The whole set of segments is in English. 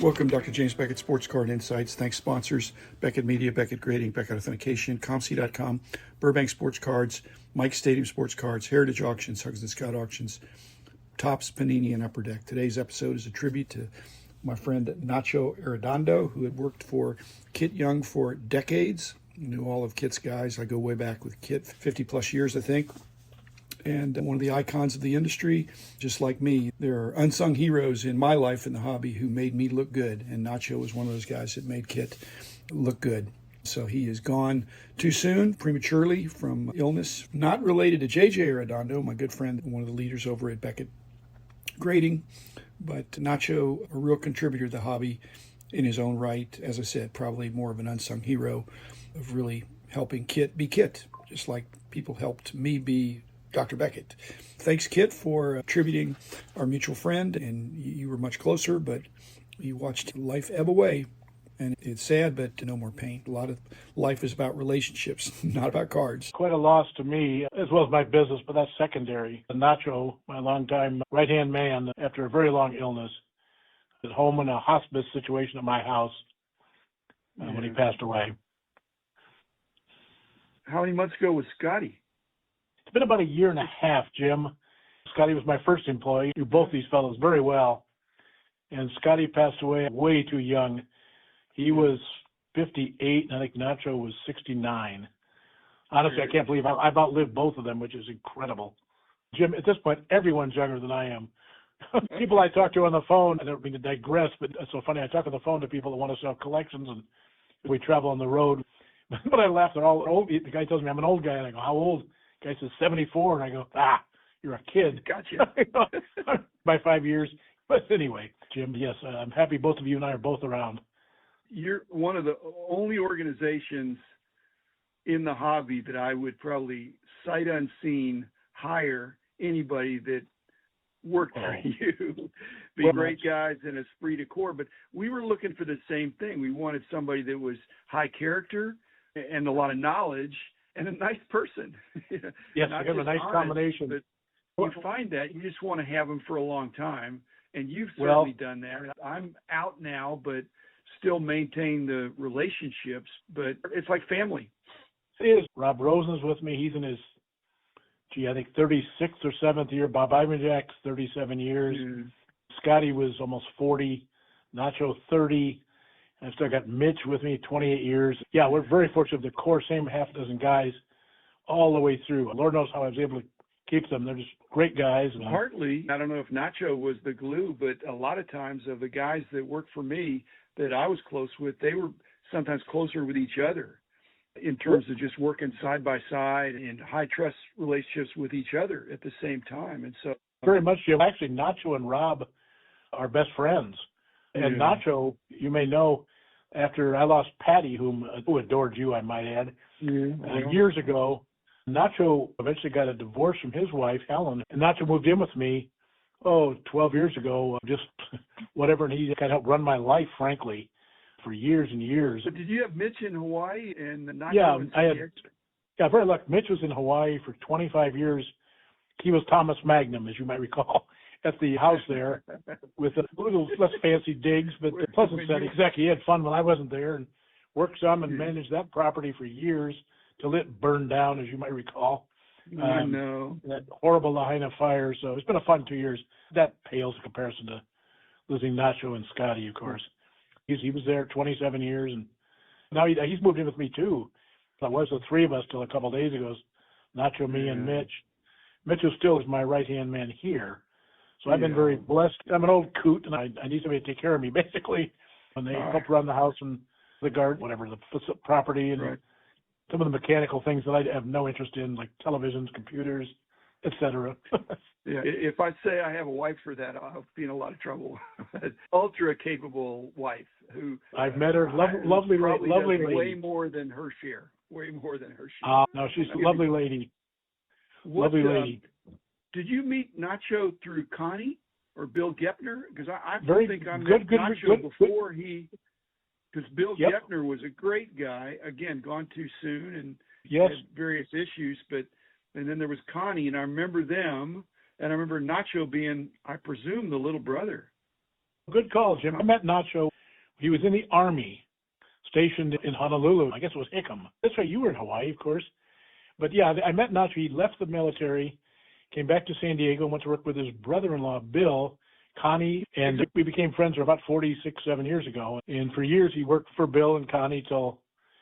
Welcome, Dr. James Beckett, Sports Card Insights. Thanks, sponsors, Beckett Media, Beckett Grading, Beckett Authentication, ComC.com, Burbank Sports Cards, Mike Stadium Sports Cards, Heritage Auctions, Hugs and Scout Auctions, Topps, Panini, and Upper Deck. Today's episode is a tribute to my friend Nacho Arredondo, who had worked for Kit Young for decades. Knew all of Kit's guys. I go way back with Kit, 50 plus years, I think. And one of the icons of the industry, just like me. There are unsung heroes in my life in the hobby who made me look good, and Nacho was one of those guys that made Kit look good. So he is gone too soon, prematurely, from illness. Not related to JJ Arredondo, my good friend, one of the leaders over at Beckett Grading, but Nacho, a real contributor to the hobby in his own right. As I said, probably more of an unsung hero of really helping Kit be Kit, just like people helped me be Dr. Beckett. Thanks, Kit, for attributing our mutual friend, and you were much closer, but you watched life ebb away, and it's sad, but no more pain. A lot of life is about relationships, not about cards. Quite a loss to me, as well as my business, but that's secondary. Nacho, my longtime right-hand man, after a very long illness, was home in a hospice situation at my house when he passed away. How many months ago was Scotty? It's been about a year and a half, Jim. Scotty was my first employee. Knew both these fellows very well. And Scotty passed away way too young. He was 58, and I think Nacho was 69. Honestly, I can't believe I've outlived both of them, which is incredible. Jim, at this point, everyone's younger than I am. People I talk to on the phone, I don't mean to digress, but it's so funny. I talk on the phone to people that want to sell collections, and we travel on the road. But I laugh. They're all old. The guy tells me I'm an old guy, and I go, how old? The guy says 74, and I go, you're a kid. Gotcha. By 5 years. But anyway, Jim, yes, I'm happy both of you and I are both around. You're one of the only organizations in the hobby that I would probably sight unseen hire anybody that worked for you. Be great guys and esprit de corps, but we were looking for the same thing. We wanted somebody that was high character and a lot of knowledge and a nice person. Yes, we have a nice combination. But you find that you just want to have them for a long time, and you've certainly done that. I'm out now, but still maintain the relationships, but it's like family. It is. Rob Rosen's with me. He's in his, I think 36th or 7th year. Bob Ivanjak's 37 years. Scotty was almost 40. Nacho 30. I've still got Mitch with me, 28 years. Yeah, we're very fortunate. The core, same half dozen guys all the way through. Lord knows how I was able to keep them. They're just great guys. Partly, I don't know if Nacho was the glue, but a lot of times of the guys that worked for me that I was close with, they were sometimes closer with each other in terms of just working side by side and high trust relationships with each other at the same time. And so very much, Jim. Actually, Nacho and Rob are best friends. And Nacho, you may know, after I lost Patty, who adored you, I might add, years ago, Nacho eventually got a divorce from his wife, Helen, and Nacho moved in with me, 12 years ago, just whatever, and he kind of helped run my life, frankly, for years and years. But did you have Mitch in Hawaii and Nacho? Yeah, I had. Yeah, very lucky. Mitch was in Hawaii for 25 years. He was Thomas Magnum, as you might recall, at the house there with a little less fancy digs, but pleasant setting. Exactly. He had fun when I wasn't there and worked some and managed that property for years till it burned down, as you might recall. I know. That horrible Lahaina fire. So it's been a fun 2 years. That pales in comparison to losing Nacho and Scotty, of course. He was there 27 years, and now he's moved in with me too. So it was the three of us till a couple of days ago. Nacho, me, and Mitch. Mitch is still my right-hand man here. So I've been very blessed. I'm an old coot, and I need somebody to take care of me, basically. When they help run the house and the garden, whatever, the property, and some of the mechanical things that I have no interest in, like televisions, computers, etc. If I say I have a wife for that, I'll be in a lot of trouble. Ultra capable wife who I've met her, lovely lady. Way more than her share. No, she's a lovely lady. Lovely lady. Did you meet Nacho through Connie or Bill Gepner? Because I think I met Nacho before he. Because Bill Gepner was a great guy. Again, gone too soon and had various issues. And then there was Connie, and I remember them. And I remember Nacho being, I presume, the little brother. Good call, Jim. I met Nacho He was in the Army, stationed in Honolulu. I guess it was Hickam. That's right. You were in Hawaii, of course. But yeah, I met Nacho. He left the military, came back to San Diego, and went to work with his brother-in-law, Bill, Connie, and we became friends about 46, 7 years ago. And for years, he worked for Bill and Connie till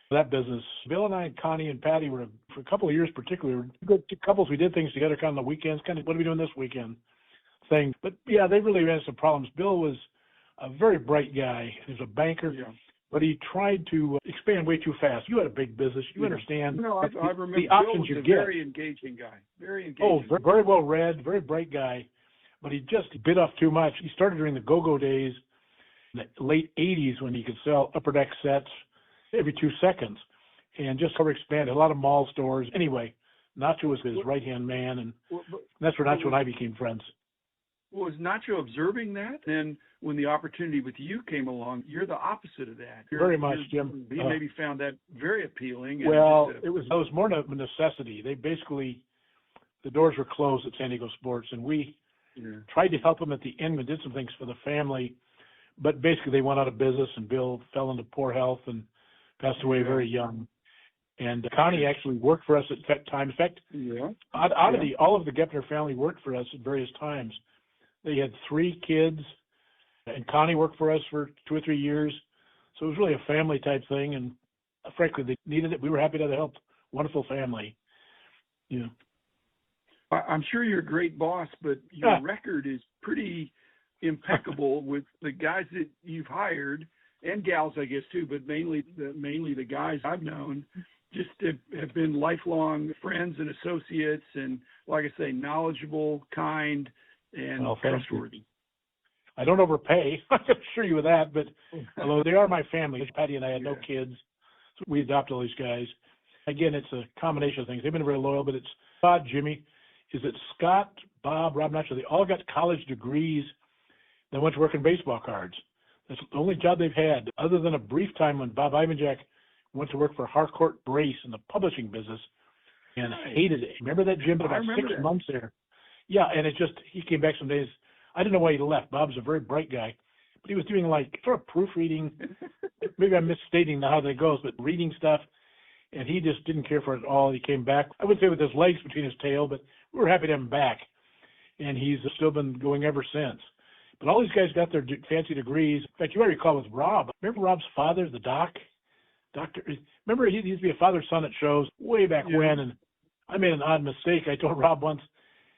that business. Bill and I and Connie and Patty were, for a couple of years particularly, good couples. We did things together kind of on the weekends, kind of, what are we doing this weekend thing. But yeah, they really ran some problems. Bill was a very bright guy. He was a banker, but he tried to expand way too fast. You had a big business. You understand. No, I remember the Bill options was you a get. very engaging guy. Very engaging. Oh, very well read, very bright guy. But he just bit off too much. He started during the go-go days in the late 80s when he could sell upper deck sets every 2 seconds and just overexpanded. A lot of mall stores. Anyway, Nacho was his right-hand man, and that's where Nacho and I became friends. Was Nacho observing that? And when the opportunity with you came along, you're the opposite of that. Very much, Jim. He maybe found that very appealing. And well, it was more of a necessity. They basically, the doors were closed at San Diego Sports, and we tried to help them at the end and did some things for the family. But basically, they went out of business, and Bill fell into poor health and passed away very young. And Connie actually worked for us at that time. In fact, all of the Gepner family worked for us at various times. They had 3 kids, and Connie worked for us for 2 or 3 years. So it was really a family type thing, and frankly, they needed it. We were happy to help. Wonderful family. Yeah. I'm sure you're a great boss, but your record is pretty impeccable with the guys that you've hired, and gals, I guess, too, but mainly the guys I've known just have been lifelong friends and associates, and like I say, knowledgeable, kind, and trustworthy. I don't overpay. I can assure you of that, but although they are my family, Patty and I had no kids, so we adopted all these guys. Again, it's a combination of things. They've been very loyal, but it's odd, Jimmy, is that Scott, Bob, Rob, Nacho, they all got college degrees that went to work in baseball cards. That's the only job they've had, other than a brief time when Bob Ivanjack went to work for Harcourt Brace in the publishing business and hated it. Remember that, Jim? About 6 months there. Yeah, and he came back some days. I didn't know why he left. Bob's a very bright guy, but he was doing like sort of proofreading. Maybe I'm misstating how that goes, but reading stuff, and he just didn't care for it at all. He came back, I wouldn't say with his legs between his tail, but we were happy to have him back, and he's still been going ever since. But all these guys got their fancy degrees. In fact, you might recall with Rob. Remember Rob's father, the doctor? Remember he used to be a father-son at shows way back when, and I made an odd mistake. I told Rob once,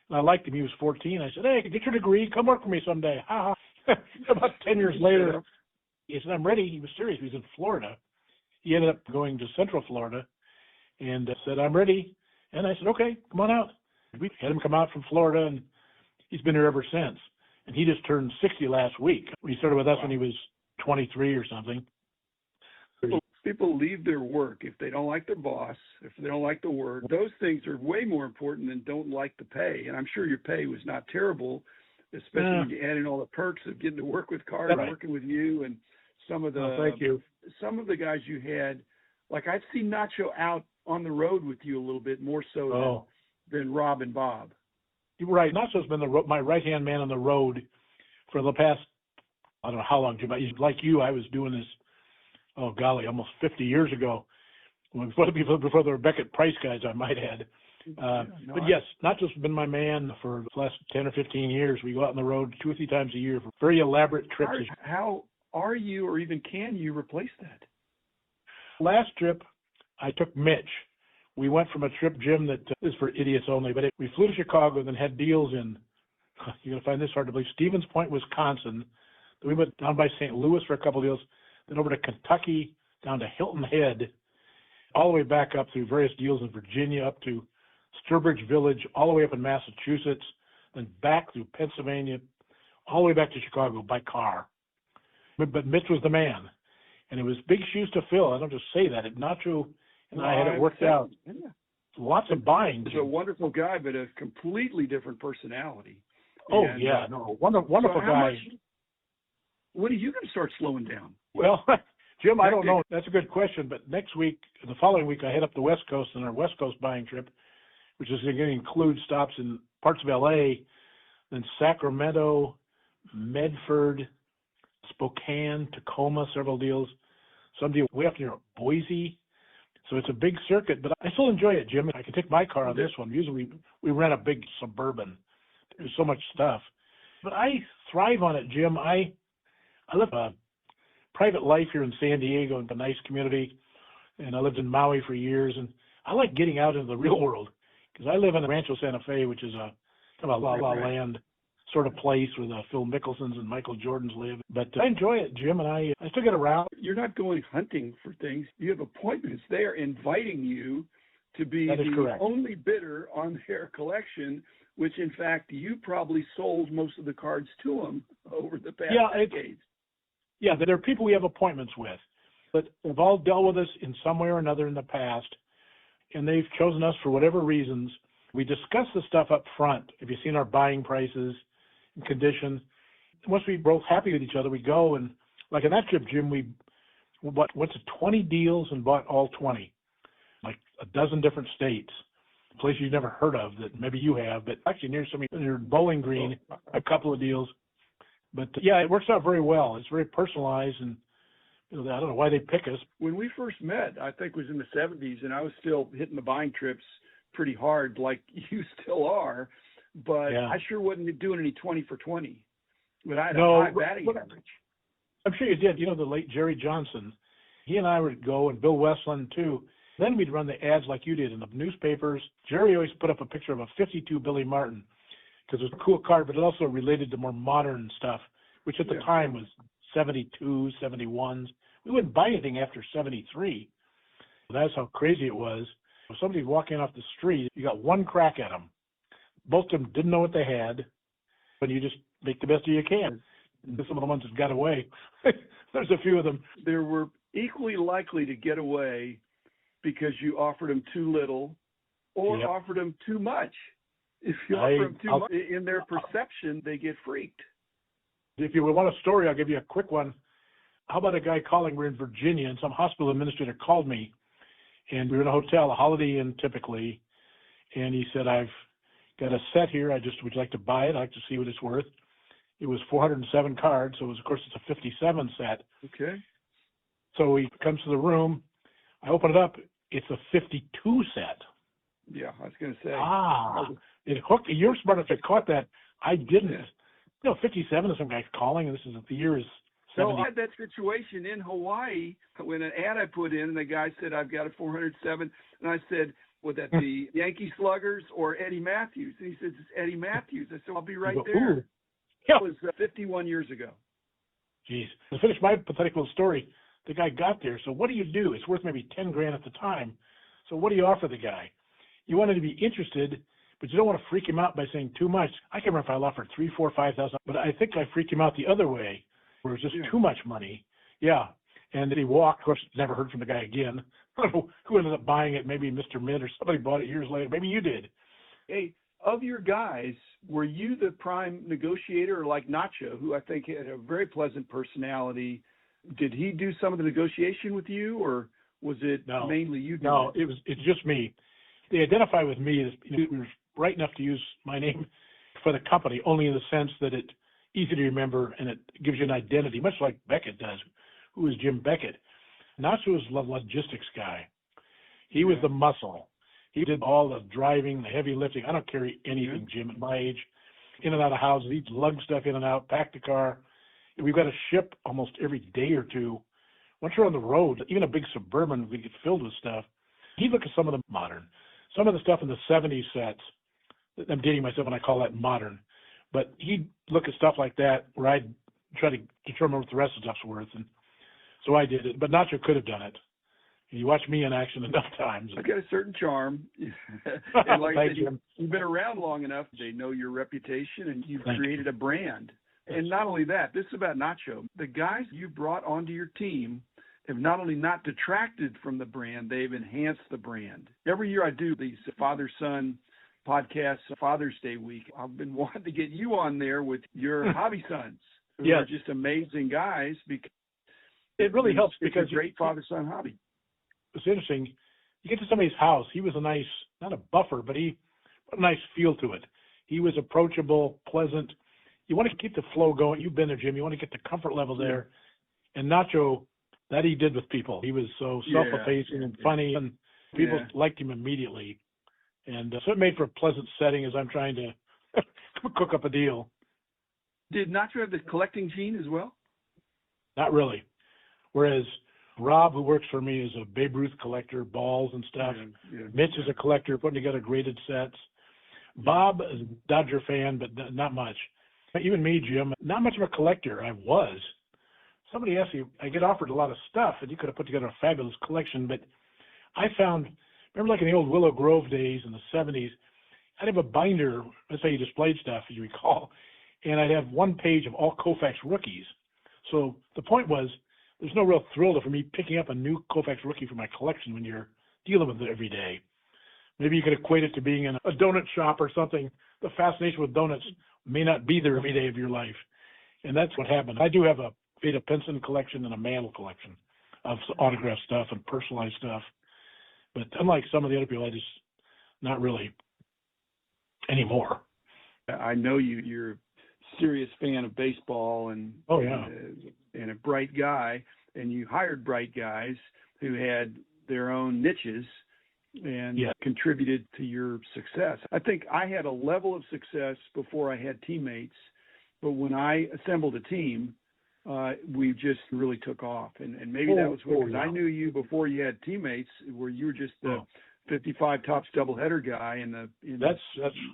and I liked him. He was 14. I said, "Hey, get your degree. Come work for me someday." Ha ha. About 10 years later, he said, "I'm ready." He was serious. He was in Florida. He ended up going to Central Florida and said, "I'm ready." And I said, "Okay, come on out." We had him come out from Florida, and he's been here ever since. And he just turned 60 last week. He started with us when he was 23 or something. People leave their work if they don't like their boss, if they don't like the work. Those things are way more important than don't like the pay. And I'm sure your pay was not terrible, especially when you add in all the perks of getting to work with Carter, working with you, and some of the some of the guys you had. Like I've seen Nacho out on the road with you a little bit more so than Rob and Bob. You're right. Nacho's been my right-hand man on the road for the past, I don't know how long, Jim. Like you, I was doing this, oh golly, almost 50 years ago. Before there were Beckett price guys, I might add. But yes, Nacho's been my man for the last 10 or 15 years. We go out on the road 2 or 3 times a year for very elaborate trips. How are you, or even can you, replace that? Last trip, I took Mitch. We went from a trip, Jim, that is for idiots only, but we flew to Chicago, then had deals in, you're going to find this hard to believe, Stevens Point, Wisconsin. Then we went down by St. Louis for a couple of deals, then over to Kentucky, down to Hilton Head, all the way back up through various deals in Virginia, up to Sturbridge Village, all the way up in Massachusetts, then back through Pennsylvania, all the way back to Chicago by car. But Mitch was the man, and it was big shoes to fill. I don't just say that. Nacho and I had it worked out. Yeah. Lots of buying. He's a wonderful guy, but a completely different personality. Oh, wonderful guy. When are you going to start slowing down? Well, Jim, I don't know. That's a good question. But next week, the following week, I head up the West Coast on our West Coast buying trip, which is going to include stops in parts of L.A., then Sacramento, Medford, Spokane, Tacoma, several deals. Some deal way up near Boise. So it's a big circuit, but I still enjoy it, Jim. I can take my car on this one. Usually we rent a big Suburban. There's so much stuff. But I thrive on it, Jim. I live a private life here in San Diego in a nice community, and I lived in Maui for years, and I like getting out into the real world because I live in Rancho Santa Fe, which is a kind of a la land sort of place where the Phil Mickelsons and Michael Jordans live. But I enjoy it, Jim, and I still get around. You're not going hunting for things. You have appointments. They are inviting you to be the only bidder on their collection, which, in fact, you probably sold most of the cards to them over the past decades. Yeah, there are people we have appointments with, but they've all dealt with us in some way or another in the past, and they've chosen us for whatever reasons. We discuss the stuff up front. If you've seen our buying prices and condition, once we're both happy with each other, we go and, like on that trip, Jim, we bought 20 deals and bought all 20, like a dozen different states, places you've never heard of that maybe you have, but actually near Bowling Green, a couple of deals. But yeah, it works out very well. It's very personalized, and I don't know why they pick us. When we first met, I think it was in the 70s, and I was still hitting the buying trips pretty hard like you still are, but I sure wasn't doing any 20 for 20. But I had a high batting average. I'm sure you did. You know, the late Jerry Johnson, he and I would go, and Bill Westland too. Then we'd run the ads like you did in the newspapers. Jerry always put up a picture of a 52 Billy Martin because it was a cool card, but it also related to more modern stuff, which at the time was 72s, 71s. We wouldn't buy anything after 73. That's how crazy it was. If somebody walking off the street, you got one crack at them. Both of them didn't know what they had, but you just make the best of you can. And some of the ones that got away, there's a few of them. They were equally likely to get away because you offered them too little or offered them too much. If you offer them too much, in their perception, they get freaked. If you want a story, I'll give you a quick one. How about a guy calling? We're in Virginia, and some hospital administrator called me, and we were in a hotel, a Holiday Inn typically, and he said, I've got a set here. Would you like to buy it? I'd like to see what it's worth. It was 407 cards, so of course it's a 57 set. Okay. So he comes to the room. I open it up. It's a 52 set. Yeah, I was going to say. It hooked. You're smart enough to caught that. I didn't. Yeah. 57 is some guy calling, and the year is 70. So I had that situation in Hawaii when an ad I put in, and the guy said, I've got a 407. And I said, would that be Yankee Sluggers or Eddie Matthews? And he says, it's Eddie Matthews. I said, I'll be right there. Yeah. That was 51 years ago. Jeez. To finish my pathetic little story, the guy got there. So what do you do? It's worth maybe 10 grand at the time. So what do you offer the guy? You want him to be interested, but you don't want to freak him out by saying too much. I can't remember if I offered 3, 4, 5,000, but I think I freaked him out the other way, where it was just too much money. Yeah. And then he walked. Of course, never heard from the guy again. I don't know who ended up buying it. Maybe Mr. Mint or somebody bought it years later. Maybe you did. Hey, of your guys, were you the prime negotiator, or like Nacho, who I think had a very pleasant personality? Did he do some of the negotiation with you, or was it mainly you? No, it's just me. They identify with me as we were right enough to use my name for the company, only in the sense that it's easy to remember and it gives you an identity, much like Beckett does. Who is Jim Beckett? Nacho was the logistics guy. He was the muscle. He did all the driving, the heavy lifting. I don't carry anything, Jim, at my age. In and out of houses, he'd lug stuff in and out, pack the car. We've got to ship almost every day or two. Once you're on the road, even a big Suburban, we get filled with stuff. He'd look at some of the modern. Some of the stuff in the 70s sets, I'm dating myself when I call that modern, but he'd look at stuff like that where I'd try to determine what the rest of the stuff's worth. And so I did it, but Nacho could have done it. You watch me in action enough times. I've got a certain charm. And like I said, you've been around long enough. They know your reputation, and you've created a brand. And not only that, this is about Nacho. The guys you brought onto your team have not only not detracted from the brand, they've enhanced the brand. Every year I do these father-son podcasts, Father's Day week. I've been wanting to get you on there with your hobby sons, who are just amazing guys. Because it really helps because it's a great father-son hobby. It's interesting. You get to somebody's house. He was a nice, not a buffer, but he had a nice feel to it. He was approachable, pleasant. you want to keep the flow going. You've been there, Jim. You want to get the comfort level there. And Nacho, that he did with people. He was so self-effacing and funny, and people liked him immediately. And so it made for a pleasant setting as I'm trying to cook up a deal. Did Nacho have the collecting gene as well? Not really. Whereas Rob, who works for me, is a Babe Ruth collector, balls and stuff. Mitch is a collector, putting together graded sets. Bob is a Dodger fan, but not much. Even me, Jim, not much of a collector. I was. Somebody asked me, I get offered a lot of stuff, and you could have put together a fabulous collection, but I found, remember like in the old Willow Grove days in the 70s, I'd have a binder, that's how you displayed stuff, as you recall, and I'd have one page of all Koufax rookies. So the point was, there's no real thrill for me picking up a new Koufax rookie for my collection when you're dealing with it every day. Maybe you could equate it to being in a donut shop or something. The fascination with donuts may not be there every day of your life. And that's what happened. I do have a Veda Pinson collection and a Mantle collection of autographed stuff and personalized stuff. But unlike some of the other people, I just, not really anymore. I know you're a serious fan of baseball and and a bright guy, and you hired bright guys who had their own niches and contributed to your success. I think I had a level of success before I had teammates, but when I assembled a team, we just really took off. And maybe that was because I knew you before you had teammates, where you were just the 55 tops doubleheader guy that's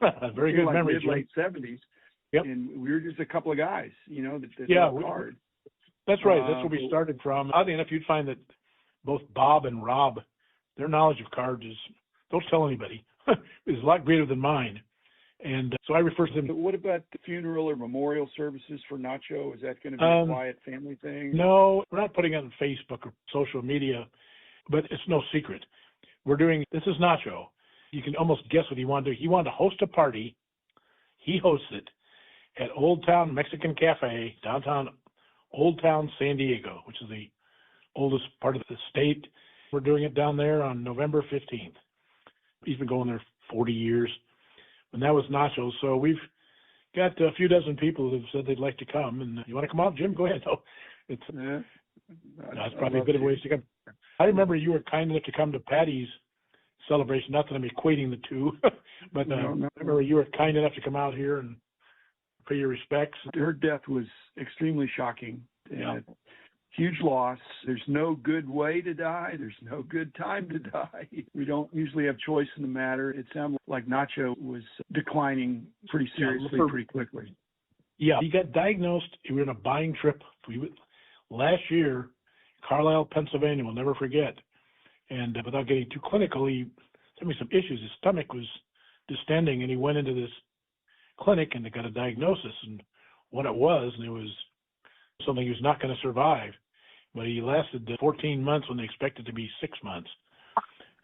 a very good memory. Late 70s. Yep. And we were just a couple of guys, that worked hard. That's right. That's where we started from. Oddly enough, you'd find that both Bob and Rob, their knowledge of cards is, don't tell anybody, is a lot greater than mine. And so I refer to them. But what about the funeral or memorial services for Nacho? Is that going to be a quiet family thing? No, we're not putting it on Facebook or social media, but it's no secret. This is Nacho. You can almost guess what he wanted to do. He wanted to host a party. He hosts it at Old Town Mexican Cafe, downtown Old Town San Diego, which is the oldest part of the state. We're doing it down there on November 15th. He's been going there 40 years. And that was Nacho. So we've got a few dozen people who have said they'd like to come. And you want to come out, Jim? Go ahead. No, it's probably a bit of a ways to come. I remember you were kind enough to come to Patty's celebration. Not that I'm equating the two, but I remember you were kind enough to come out here and pay your respects. Her death was extremely shocking. Huge loss. There's no good way to die. There's no good time to die. We don't usually have choice in the matter. It sounded like Nacho was declining pretty seriously, pretty quickly. Yeah, he got diagnosed. We were on a buying trip last year, Carlisle, Pennsylvania. We'll never forget. And without getting too clinical, he had me some issues. His stomach was distending, and he went into this clinic and they got a diagnosis. And what it was, and it was something he was not going to survive. But he lasted 14 months when they expected to be 6 months.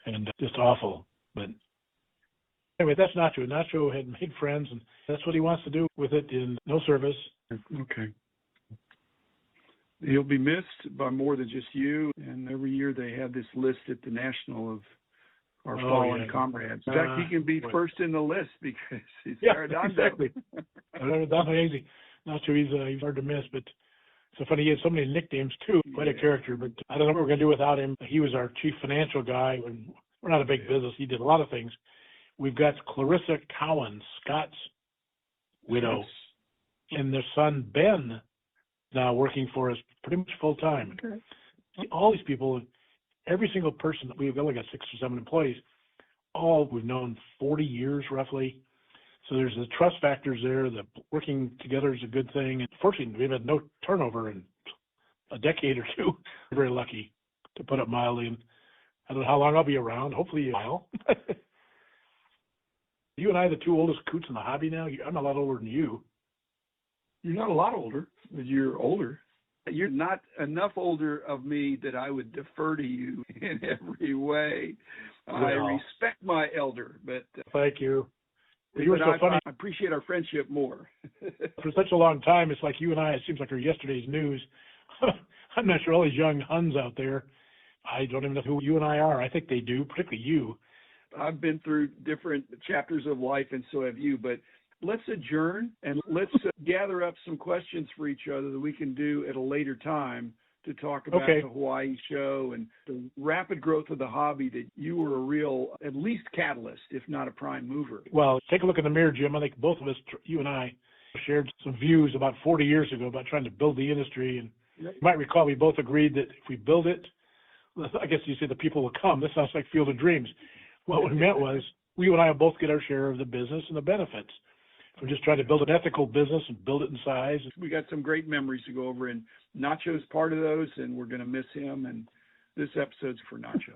And just awful. But anyway, that's Nacho. Nacho had made friends, and that's what he wants to do with it in no service. Okay. He'll be missed by more than just you. And every year they have this list at the National of our fallen comrades. In fact, he can be first in the list because he's Arredondo. Exactly. Arredondo easy. Nacho, he's hard to miss, but so funny, he had so many nicknames too. Quite a character, but I don't know what we're going to do without him. He was our chief financial guy. We're not a big business. He did a lot of things. We've got Clarissa Cowan, Scott's widow, and their son Ben now working for us pretty much full time. Okay. All these people, every single person, we've only got 6 or 7 employees, all we've known 40 years roughly. So there's the trust factors there. The working together is a good thing. And fortunately, we've had no turnover in a decade or two. We're very lucky, to put it mildly. And I don't know how long I'll be around. Hopefully a while. You and I are the 2 oldest coots in the hobby now. I'm a lot older than you. You're not a lot older, but you're older. You're not enough older of me that I would defer to you in every way. I respect my elder, but thank you. You were so funny. I appreciate our friendship more. For such a long time, it's like you and I, it seems like we're yesterday's news. I'm not sure all these young Huns out there, I don't even know who you and I are. I think they do, particularly you. I've been through different chapters of life, and so have you, but let's adjourn and let's gather up some questions for each other that we can do at a later time to talk about the Hawaii show and the rapid growth of the hobby that you were a real, at least catalyst, if not a prime mover. Well, take a look in the mirror, Jim. I think both of us, you and I, shared some views about 40 years ago about trying to build the industry. And you might recall we both agreed that if we build it, I guess you say the people will come. This sounds like Field of Dreams. What we meant was we and I will both get our share of the business and the benefits. We're just trying to build an ethical business and build it in size. We got some great memories to go over, and Nacho's part of those, and we're going to miss him. And this episode's for Nacho.